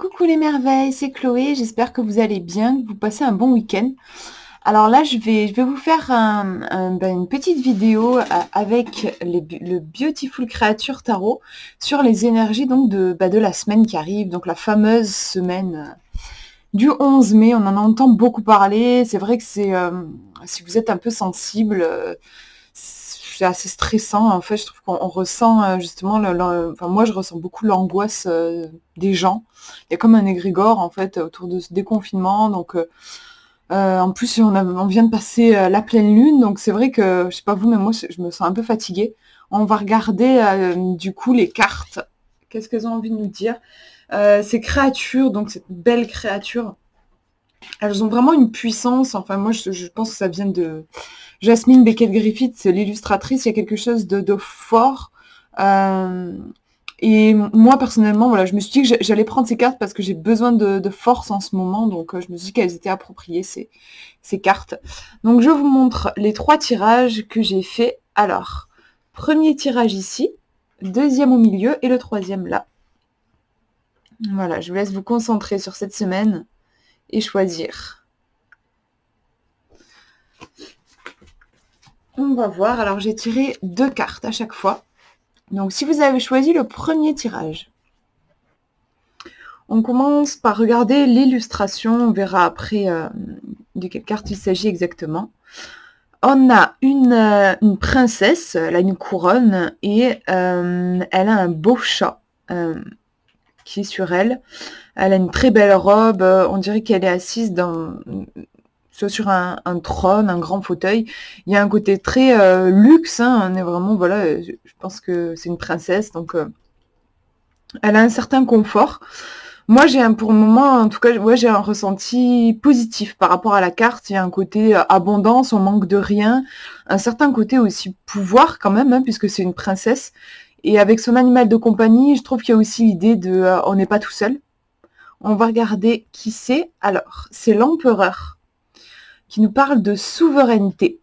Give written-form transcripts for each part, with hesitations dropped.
Coucou les merveilles, c'est Chloé, j'espère que vous allez bien, que vous passez un bon week-end. Alors là, je vais vous faire une petite vidéo avec le Beautiful Creature Tarot sur les énergies donc de la semaine qui arrive, donc la fameuse semaine du 11 mai. On en entend beaucoup parler, c'est vrai que si vous êtes un peu sensible, c'est assez stressant. En fait, je trouve qu'on ressent justement, enfin moi je ressens beaucoup l'angoisse des gens. Il y a comme un égrégore en fait autour de ce déconfinement. Donc en plus on vient de passer la pleine lune, donc c'est vrai que je sais pas vous, mais moi je me sens un peu fatiguée. On va regarder du coup les cartes. Qu'est-ce qu'elles ont envie de nous dire? Ces créatures, donc cette belle créature, elles ont vraiment une puissance. Enfin moi je pense que ça vient de Jasmine Beckett-Griffith, c'est l'illustratrice. Il y a quelque chose de fort. Euh, et moi, personnellement, voilà, je me suis dit que j'allais prendre ces cartes parce que j'ai besoin de force en ce moment. Donc, je me suis dit qu'elles étaient appropriées, ces cartes. Donc, je vous montre les 3 tirages que j'ai faits. Alors, premier tirage ici, deuxième au milieu et le troisième là. Voilà, je vous laisse vous concentrer sur cette semaine et choisir. On va voir. Alors, j'ai tiré 2 cartes à chaque fois. Donc, si vous avez choisi le premier tirage, on commence par regarder l'illustration. On verra après de quelle carte il s'agit exactement. On a une princesse, elle a une couronne et elle a un beau chat qui est sur elle. Elle a une très belle robe. On dirait qu'elle est assise soit sur un trône, un grand fauteuil. Il y a un côté très luxe. On est vraiment, voilà, je pense que c'est une princesse, donc elle a un certain confort. Moi, pour le moment, en tout cas, ouais, j'ai un ressenti positif par rapport à la carte. Il y a un côté abondance, on manque de rien. Un certain côté aussi pouvoir quand même, puisque c'est une princesse. Et avec son animal de compagnie, je trouve qu'il y a aussi l'idée on n'est pas tout seul. On va regarder qui c'est. Alors, c'est l'empereur qui nous parle de souveraineté.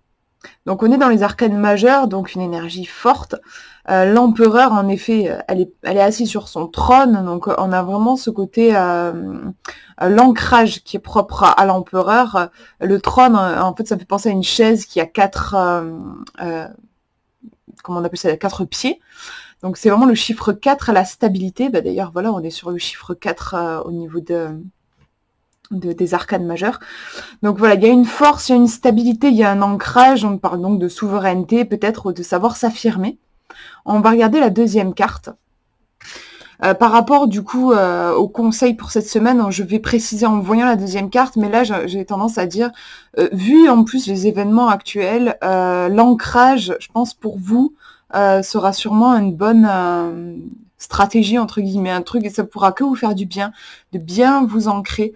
Donc on est dans les arcanes majeures, donc une énergie forte. L'empereur, en effet, elle est assise sur son trône, donc on a vraiment ce côté l'ancrage qui est propre à l'empereur. Le trône, en fait, ça me fait penser à une chaise qui a 4, comment on appelle ça, 4 pieds. Donc c'est vraiment le chiffre 4 à la stabilité. D'ailleurs, voilà, on est sur le chiffre 4 au niveau des arcanes majeures. Donc voilà, il y a une force, il y a une stabilité, il y a un ancrage. On parle donc de souveraineté, peut-être de savoir s'affirmer. On va regarder la deuxième carte. Par rapport du coup au conseil pour cette semaine, je vais préciser en voyant la deuxième carte, mais là j'ai tendance à dire, vu en plus les événements actuels, l'ancrage, je pense pour vous, sera sûrement une bonne stratégie entre guillemets, un truc, et ça pourra que vous faire du bien, de bien vous ancrer.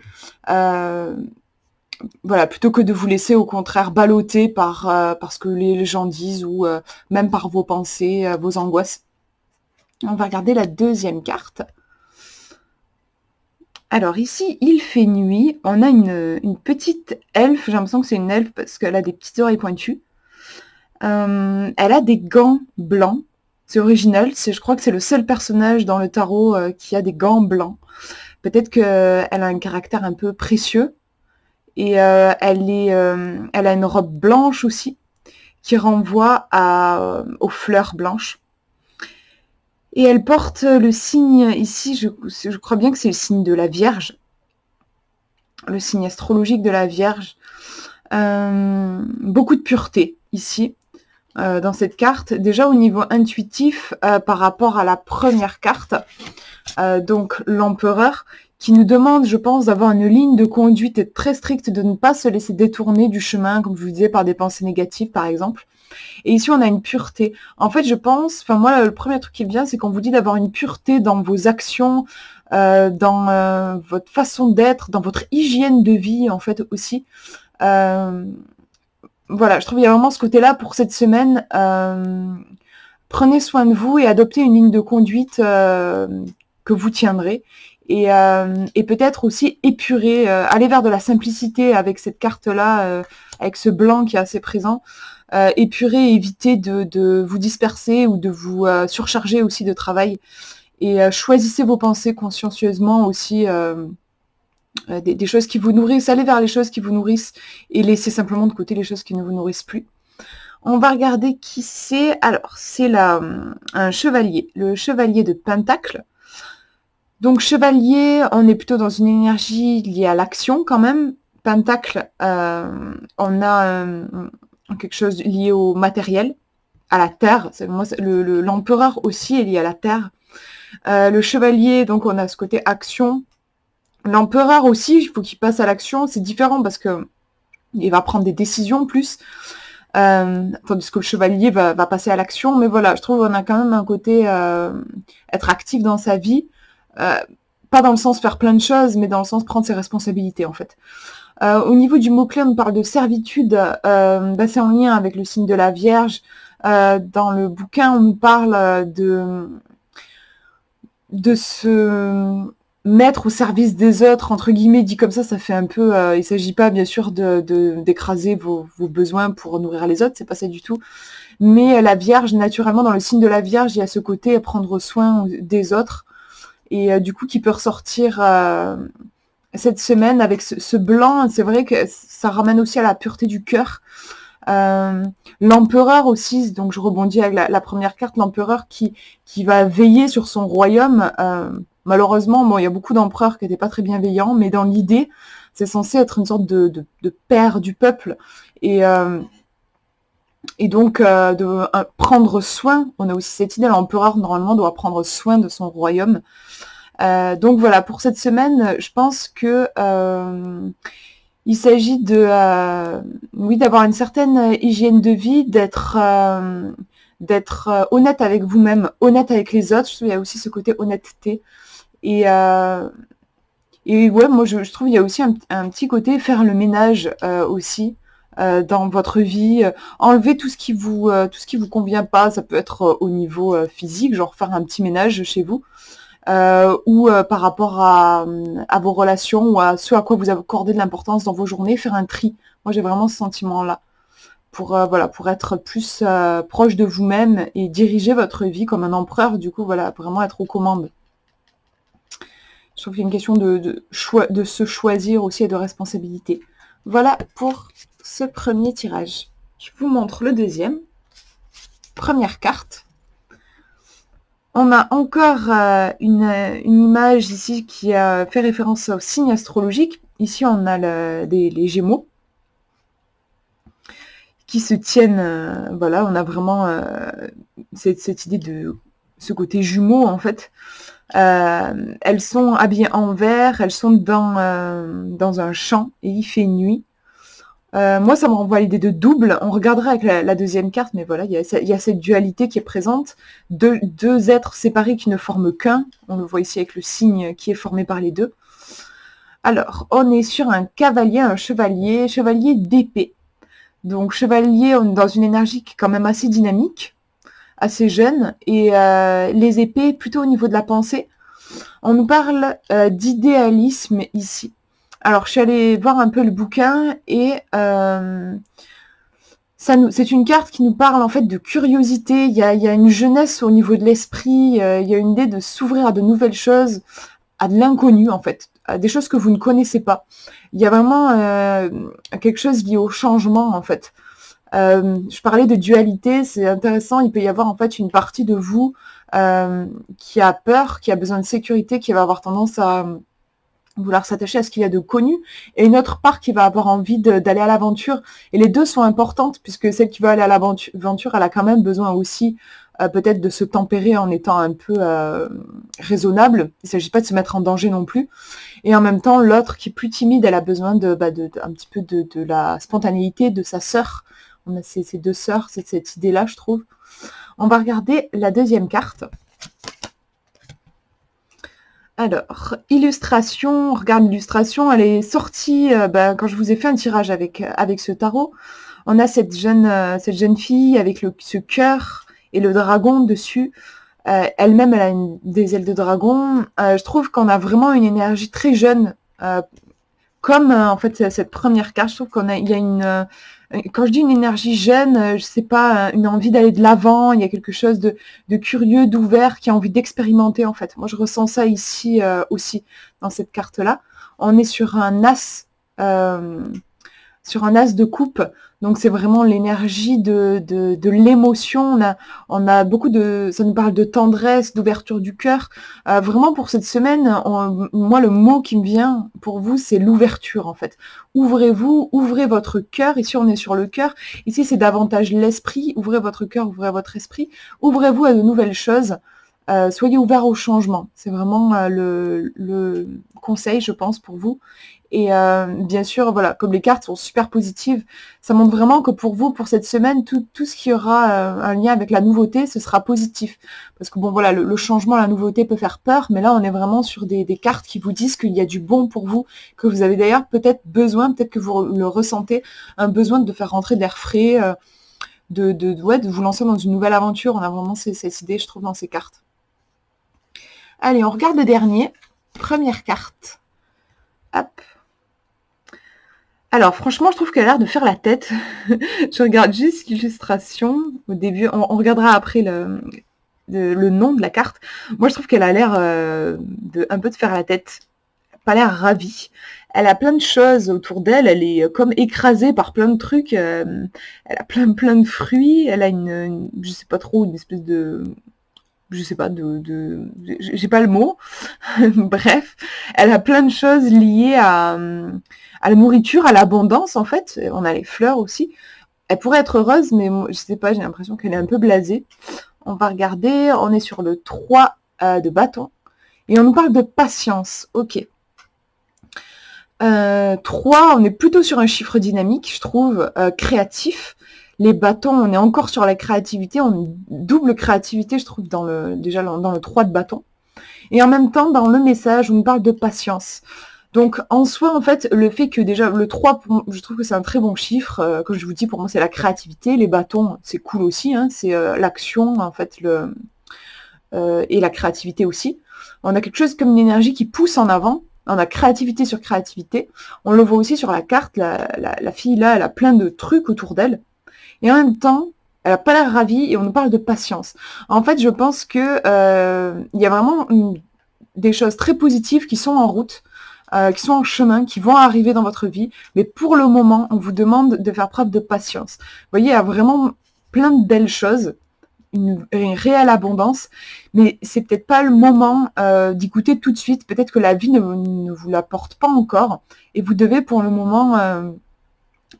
Voilà, plutôt que de vous laisser au contraire balloter par ce que les gens disent ou même par vos pensées, vos angoisses. On va regarder la deuxième carte. Alors ici, il fait nuit. On a une petite elfe. J'ai l'impression que c'est une elfe parce qu'elle a des petites oreilles pointues. Elle a des gants blancs. C'est original. Je crois que c'est le seul personnage dans le tarot qui a des gants blancs. Peut-être qu'elle a un caractère un peu précieux. Et elle a une robe blanche aussi, qui renvoie aux fleurs blanches. Et elle porte le signe, ici, je crois bien que c'est le signe de la Vierge, le signe astrologique de la Vierge. Beaucoup de pureté ici, dans cette carte. Déjà au niveau intuitif, par rapport à la première carte, donc l'empereur, qui nous demande, je pense, d'avoir une ligne de conduite très stricte, de ne pas se laisser détourner du chemin, comme je vous disais, par des pensées négatives, par exemple. Et ici, on a une pureté. En fait, je pense, enfin moi, le premier truc qui me vient, c'est qu'on vous dit d'avoir une pureté dans vos actions, dans votre façon d'être, dans votre hygiène de vie, en fait, aussi. Voilà, je trouve qu'il y a vraiment ce côté-là pour cette semaine. Prenez soin de vous et adoptez une ligne de conduite que vous tiendrez. Et peut-être aussi épurer, aller vers de la simplicité avec cette carte-là, avec ce blanc qui est assez présent. Épurer et éviter de vous disperser ou de vous surcharger aussi de travail. Et choisissez vos pensées consciencieusement aussi, des choses qui vous nourrissent. Allez vers les choses qui vous nourrissent et laissez simplement de côté les choses qui ne vous nourrissent plus. On va regarder qui c'est. Alors, c'est un chevalier, le chevalier de Pentacle. Donc, chevalier, on est plutôt dans une énergie liée à l'action quand même. Pentacle, on a quelque chose lié au matériel, à la terre. L'empereur aussi est lié à la terre. Le chevalier, donc on a ce côté action. L'empereur aussi, il faut qu'il passe à l'action. C'est différent parce que il va prendre des décisions plus. Tandis que le chevalier va passer à l'action. Mais voilà, je trouve qu'on a quand même un côté être actif dans sa vie. Pas dans le sens faire plein de choses, mais dans le sens prendre ses responsabilités en fait. Au niveau du mot-clé, on parle de servitude. C'est en lien avec le signe de la Vierge. Dans le bouquin, on nous parle de se mettre au service des autres, entre guillemets, dit comme ça fait un peu... il ne s'agit pas, bien sûr, d'écraser vos besoins pour nourrir les autres, c'est pas ça du tout. Mais la Vierge, naturellement, dans le signe de la Vierge, il y a ce côté prendre soin des autres. Et du coup, qui peut ressortir cette semaine avec ce blanc. C'est vrai que ça ramène aussi à la pureté du cœur. L'empereur aussi, donc je rebondis avec la première carte, l'empereur qui va veiller sur son royaume. Malheureusement, bon, il y a beaucoup d'empereurs qui n'étaient pas très bienveillants, mais dans l'idée, c'est censé être une sorte de père du peuple. Et donc, de prendre soin, on a aussi cette idée, l'empereur, normalement, doit prendre soin de son royaume. Donc voilà, pour cette semaine, je pense que il s'agit oui, d'avoir une certaine hygiène de vie, d'être honnête avec vous-même, honnête avec les autres. Je trouve qu'il y a aussi ce côté honnêteté. Et ouais, moi je trouve qu'il y a aussi un petit côté faire le ménage aussi dans votre vie, enlever tout ce qui vous convient pas. Ça peut être au niveau physique, genre faire un petit ménage chez vous. Ou par rapport à vos relations ou à ce à quoi vous accordez de l'importance dans vos journées, faire un tri. Moi, j'ai vraiment ce sentiment-là pour être plus proche de vous-même et diriger votre vie comme un empereur, du coup, voilà, vraiment être aux commandes. Je trouve qu'il y a une question de se choisir aussi et de responsabilité. Voilà pour ce premier tirage. Je vous montre le deuxième. Première carte. On a encore une image ici qui fait référence au signe astrologique. Ici, on a les Gémeaux qui se tiennent. Voilà, on a vraiment cette idée de ce côté jumeau, en fait. Elles sont habillées en vert, elles sont dans un champ et il fait nuit. Moi, ça me renvoie à l'idée de double. On regardera avec la deuxième carte, mais voilà, il y a cette dualité qui est présente. Deux êtres séparés qui ne forment qu'un. On le voit ici avec le signe qui est formé par les deux. Alors, on est sur un cavalier, un chevalier d'épée. Donc, chevalier, on est dans une énergie qui est quand même assez dynamique, assez jeune. Et les épées, plutôt au niveau de la pensée. On nous parle d'idéalisme ici. Alors, je suis allée voir un peu le bouquin et c'est une carte qui nous parle en fait de curiosité. Il y a une jeunesse au niveau de l'esprit. Il y a une idée de s'ouvrir à de nouvelles choses, à de l'inconnu en fait, à des choses que vous ne connaissez pas. Il y a vraiment quelque chose lié au changement en fait. Je parlais de dualité, c'est intéressant. Il peut y avoir en fait une partie de vous qui a peur, qui a besoin de sécurité, qui va avoir tendance à vouloir s'attacher à ce qu'il y a de connu, et une autre part qui va avoir envie d'aller à l'aventure. Et les deux sont importantes, puisque celle qui veut aller à l'aventure, elle a quand même besoin aussi peut-être de se tempérer en étant un peu raisonnable. Il ne s'agit pas de se mettre en danger non plus. Et en même temps, l'autre qui est plus timide, elle a besoin un petit peu de la spontanéité de sa sœur. On a ces deux sœurs, c'est cette idée-là, je trouve. On va regarder la deuxième carte. Alors, illustration, on regarde l'illustration, elle est sortie quand je vous ai fait un tirage avec ce tarot. On a cette jeune fille avec ce cœur et le dragon dessus. Elle-même, elle a des ailes de dragon. Je trouve qu'on a vraiment une énergie très jeune, comme en fait cette première carte. Je trouve il y a Quand je dis une énergie jeune, je sais pas, une envie d'aller de l'avant, il y a quelque chose de curieux, d'ouvert, qui a envie d'expérimenter, en fait. Moi, je ressens ça ici, aussi, dans cette carte-là. On est sur un as de coupe, donc c'est vraiment l'énergie de l'émotion. On a beaucoup de, ça nous parle de tendresse, d'ouverture du cœur. Vraiment pour cette semaine, moi le mot qui me vient pour vous, c'est l'ouverture en fait. Ouvrez-vous, ouvrez votre cœur. Ici on est sur le cœur. Ici c'est davantage l'esprit. Ouvrez votre cœur, ouvrez votre esprit. Ouvrez-vous à de nouvelles choses. Soyez ouverts au changement. C'est vraiment le conseil, je pense, pour vous. Et bien sûr, voilà, comme les cartes sont super positives, ça montre vraiment que pour vous, pour cette semaine, tout ce qui aura un lien avec la nouveauté, ce sera positif. Parce que bon, voilà, le changement, la nouveauté peut faire peur, mais là, on est vraiment sur des cartes qui vous disent qu'il y a du bon pour vous, que vous avez d'ailleurs peut-être besoin, peut-être que vous le ressentez, un besoin de faire rentrer de l'air frais, ouais, de vous lancer dans une nouvelle aventure. On a vraiment cette idée, je trouve, dans ces cartes. Allez, on regarde le dernier. Première carte. Hop. Alors franchement, je trouve qu'elle a l'air de faire la tête. Je regarde juste l'illustration. Au début, on regardera après le nom de la carte. Moi, je trouve qu'elle a l'air un peu de faire la tête. Pas l'air ravie. Elle a plein de choses autour d'elle. Elle est comme écrasée par plein de trucs. Elle a plein de fruits. Elle a je sais pas trop, une espèce de, je sais pas, j'ai pas le mot. Bref, elle a plein de choses liées à la nourriture, à l'abondance en fait. On a les fleurs aussi. Elle pourrait être heureuse, mais moi, je sais pas, j'ai l'impression qu'elle est un peu blasée. On va regarder, on est sur le 3 de bâton. Et on nous parle de patience. Ok. 3, on est plutôt sur un chiffre dynamique, je trouve, créatif. Les bâtons, on est encore sur la créativité, on double créativité, je trouve, déjà dans le 3 de bâton. Et en même temps, dans le message, on nous parle de patience. Donc, en soi, en fait, le fait que déjà, le 3, je trouve que c'est un très bon chiffre. Comme je vous dis, pour moi, c'est la créativité. Les bâtons, c'est cool aussi, hein, c'est l'action, en fait, et la créativité aussi. On a quelque chose comme une énergie qui pousse en avant. On a créativité sur créativité. On le voit aussi sur la carte. La fille, là, elle a plein de trucs autour d'elle. Et en même temps, elle n'a pas l'air ravie et on nous parle de patience. En fait, je pense que il y a vraiment des choses très positives qui sont en route, qui sont en chemin, qui vont arriver dans votre vie. Mais pour le moment, on vous demande de faire preuve de patience. Vous voyez, il y a vraiment plein de belles choses, une réelle abondance, mais c'est peut-être pas le moment d'y goûter tout de suite. Peut-être que la vie ne vous l'apporte pas encore et vous devez pour le moment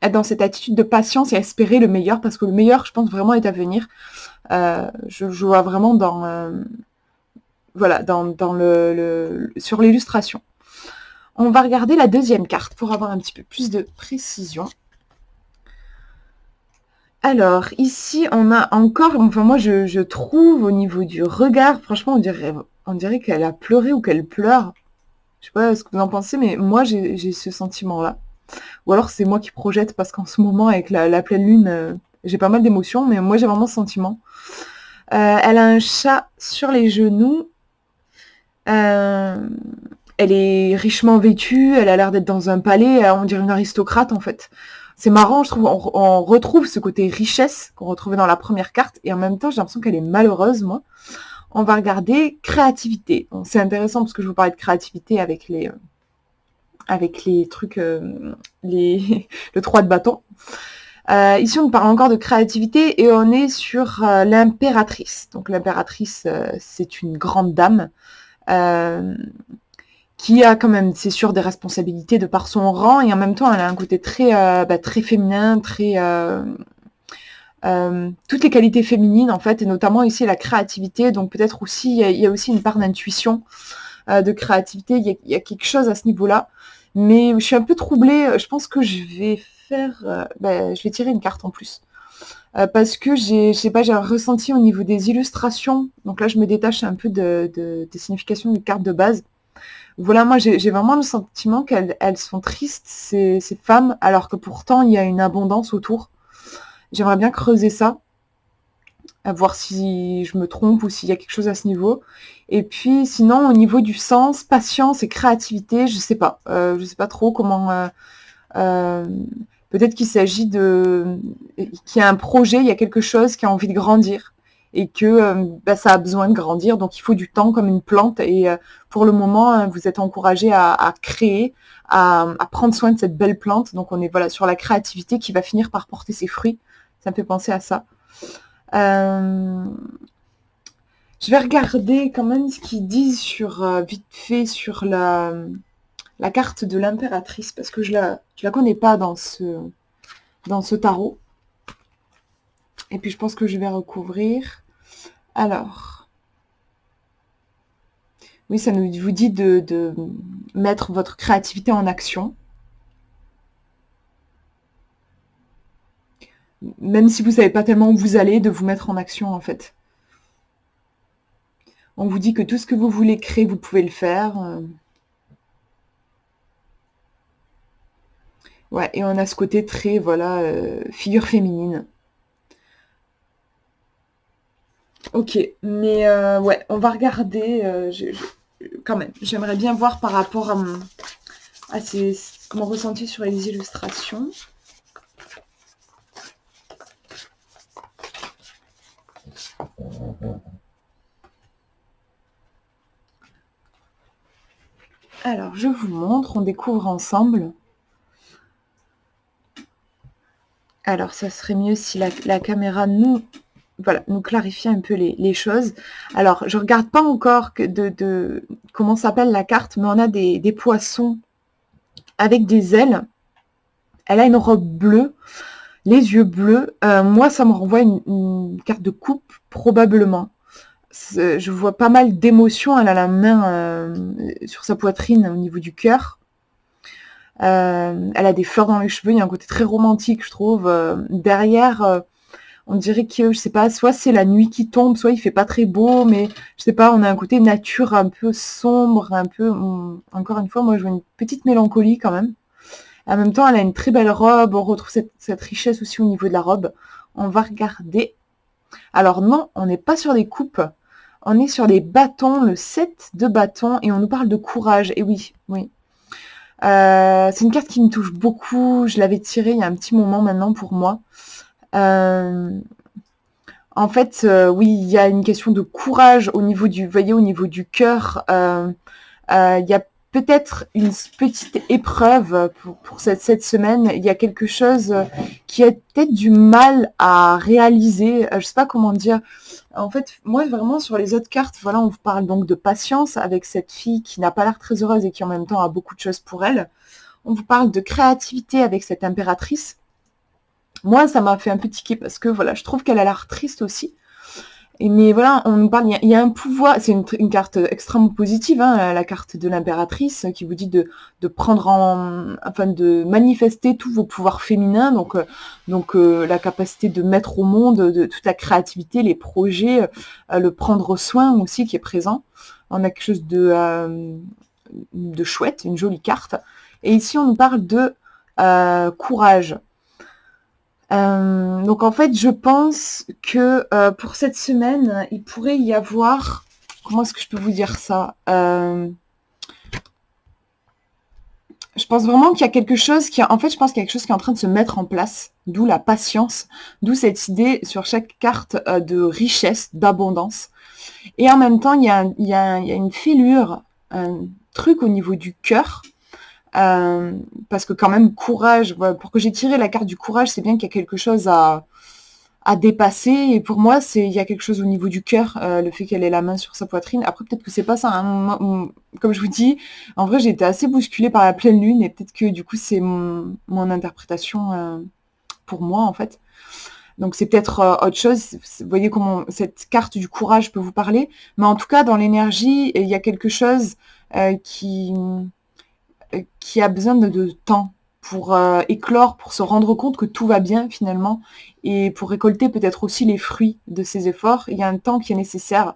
être dans cette attitude de patience et espérer le meilleur, parce que le meilleur, je pense, vraiment est à venir. Je vois vraiment voilà, sur l'illustration. On va regarder la deuxième carte pour avoir un petit peu plus de précision. Alors, ici, on a encore, enfin moi je trouve au niveau du regard, franchement on dirait qu'elle a pleuré ou qu'elle pleure. Je sais pas ce que vous en pensez, mais moi j'ai ce sentiment-là. Ou alors c'est moi qui projette, parce qu'en ce moment, avec la pleine lune, j'ai pas mal d'émotions, mais moi j'ai vraiment ce sentiment. Elle a un chat sur les genoux. Elle est richement vêtue, elle a l'air d'être dans un palais, on dirait une aristocrate en fait. C'est marrant, je trouve, on retrouve ce côté richesse qu'on retrouvait dans la première carte, et en même temps j'ai l'impression qu'elle est malheureuse, moi. On va regarder créativité. Bon, c'est intéressant parce que je vous parlais de créativité avec les trucs, le 3 de bâton. Ici, on parle encore de créativité et on est sur l'impératrice. Donc l'impératrice, c'est une grande dame qui a quand même, c'est sûr, des responsabilités de par son rang, et en même temps, elle a un côté très féminin, toutes les qualités féminines en fait, et notamment ici la créativité. Donc peut-être aussi, il y a aussi une part d'intuition, de créativité. Il y a quelque chose à ce niveau-là. Mais je suis un peu troublée. Je pense que je vais je vais tirer une carte en plus. Parce que je sais pas, j'ai un ressenti au niveau des illustrations. Donc là, je me détache un peu des significations des cartes de base. Voilà, moi, j'ai vraiment le sentiment qu'elles sont tristes, ces femmes, alors que pourtant, il y a une abondance autour. J'aimerais bien creuser ça, à voir si je me trompe ou s'il y a quelque chose à ce niveau. Et puis, sinon, au niveau du sens, patience et créativité, je sais pas trop comment... Peut-être qu'il s'agit qu'il y a un projet, il y a quelque chose qui a envie de grandir et que ça a besoin de grandir, donc il faut du temps comme une plante. Et pour le moment, vous êtes encouragé à créer, à prendre soin de cette belle plante. Donc on est voilà sur la créativité qui va finir par porter ses fruits. Ça me fait penser à ça. Je vais regarder quand même ce qu'ils disent vite fait sur la carte de l'impératrice, parce que je la connais pas dans ce tarot. Et puis je pense que je vais recouvrir. Alors, oui, ça vous dit de mettre votre créativité en action. Même si vous savez pas tellement où vous allez, de vous mettre en action en fait. On vous dit que tout ce que vous voulez créer, vous pouvez le faire. Ouais, et on a ce côté très, voilà, figure féminine. Ok, mais ouais, on va regarder. Quand même, j'aimerais bien voir par rapport à mon ressenti sur les illustrations. Alors, je vous montre, on découvre ensemble. Alors, ça serait mieux si la caméra nous clarifie un peu les choses. Alors, je regarde pas encore de comment s'appelle la carte, mais on a des poissons avec des ailes. Elle a une robe bleue, les yeux bleus. Moi, ça me renvoie une carte de coupe, probablement. Je vois pas mal d'émotions. Elle a la main sur sa poitrine au niveau du cœur. Elle a des fleurs dans les cheveux. Il y a un côté très romantique, je trouve. Derrière, on dirait que, je sais pas, soit c'est la nuit qui tombe, soit il fait pas très beau, mais je sais pas, on a un côté nature un peu sombre, un peu... encore une fois, moi, je vois une petite mélancolie quand même. En même temps, elle a une très belle robe. On retrouve cette richesse aussi au niveau de la robe. On va regarder. Alors non, on n'est pas sur des coupes. On est sur des bâtons, le 7 de bâtons, et on nous parle de courage. Et oui, oui. C'est une carte qui me touche beaucoup. Je l'avais tirée il y a un petit moment maintenant pour moi. En fait, oui, il y a une question de courage au niveau du, vous voyez, au niveau du cœur. Il y a peut-être une petite épreuve pour cette semaine. Il y a quelque chose qui a peut-être du mal à réaliser. Je sais pas comment dire. En fait, moi, vraiment, sur les autres cartes, voilà, on vous parle donc de patience avec cette fille qui n'a pas l'air très heureuse et qui en même temps a beaucoup de choses pour elle. On vous parle de créativité avec cette impératrice. Moi, ça m'a fait un peu tiquer parce que, voilà, je trouve qu'elle a l'air triste aussi. Mais voilà, on nous parle, il y a un pouvoir, c'est une carte extrêmement positive, hein, la carte de l'impératrice, qui vous dit de prendre afin de manifester tous vos pouvoirs féminins, donc la capacité de mettre au monde de toute la créativité, les projets, le prendre soin aussi qui est présent. On a quelque chose de chouette, une jolie carte. Et ici, on nous parle de courage. Donc en fait, je pense que pour cette semaine, il pourrait y avoir... Comment est-ce que je peux vous dire ça Je pense vraiment qu'il y a quelque chose qui... En fait, je pense qu'il y a quelque chose qui est en train de se mettre en place, d'où la patience, d'où cette idée sur chaque carte de richesse, d'abondance. Et en même temps, il y a une fêlure, un truc au niveau du cœur, parce que quand même, courage, voilà, pour que j'ai tiré la carte du courage, c'est bien qu'il y a quelque chose à dépasser. Et pour moi, il y a quelque chose au niveau du cœur, le fait qu'elle ait la main sur sa poitrine. Après, peut-être que c'est pas ça, hein. Comme je vous dis, en vrai, j'ai été assez bousculée par la pleine lune, et peut-être que du coup, c'est mon interprétation pour moi, en fait. Donc c'est peut-être autre chose. Vous voyez comment cette carte du courage peut vous parler. Mais en tout cas, dans l'énergie, il y a quelque chose qui a besoin de temps pour éclore, pour se rendre compte que tout va bien finalement, et pour récolter peut-être aussi les fruits de ses efforts. Il y a un temps qui est nécessaire.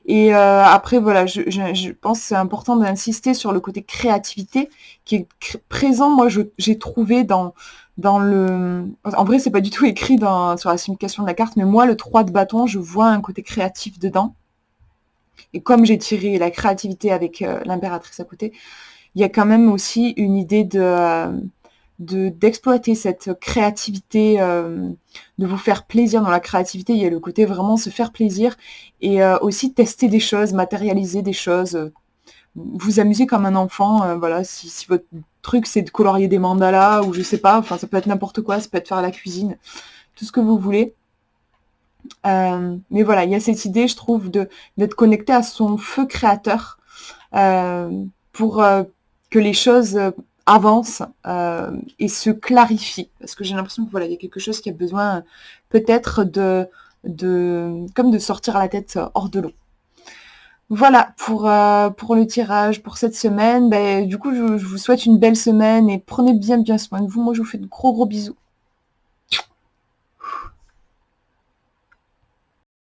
Et après, voilà, je pense que c'est important d'insister sur le côté créativité qui est présent. Moi, j'ai trouvé dans le... En vrai, c'est pas du tout écrit sur la signification de la carte, mais moi, le 3 de bâton, je vois un côté créatif dedans. Et comme j'ai tiré la créativité avec l'impératrice à côté, il y a quand même aussi une idée d'exploiter cette créativité, de vous faire plaisir dans la créativité. Il y a le côté vraiment se faire plaisir et aussi tester des choses, matérialiser des choses, vous amuser comme un enfant. Voilà, si votre truc c'est de colorier des mandalas ou je sais pas, enfin ça peut être n'importe quoi, ça peut être faire la cuisine, tout ce que vous voulez. Mais voilà, il y a cette idée, je trouve, d'être connecté à son feu créateur pour que les choses avancent et se clarifient. Parce que j'ai l'impression que voilà, il y a quelque chose qui a besoin peut-être comme de sortir la tête hors de l'eau. Voilà pour le tirage pour cette semaine. Du coup, je vous souhaite une belle semaine et prenez bien soin de vous. Moi, je vous fais de gros bisous.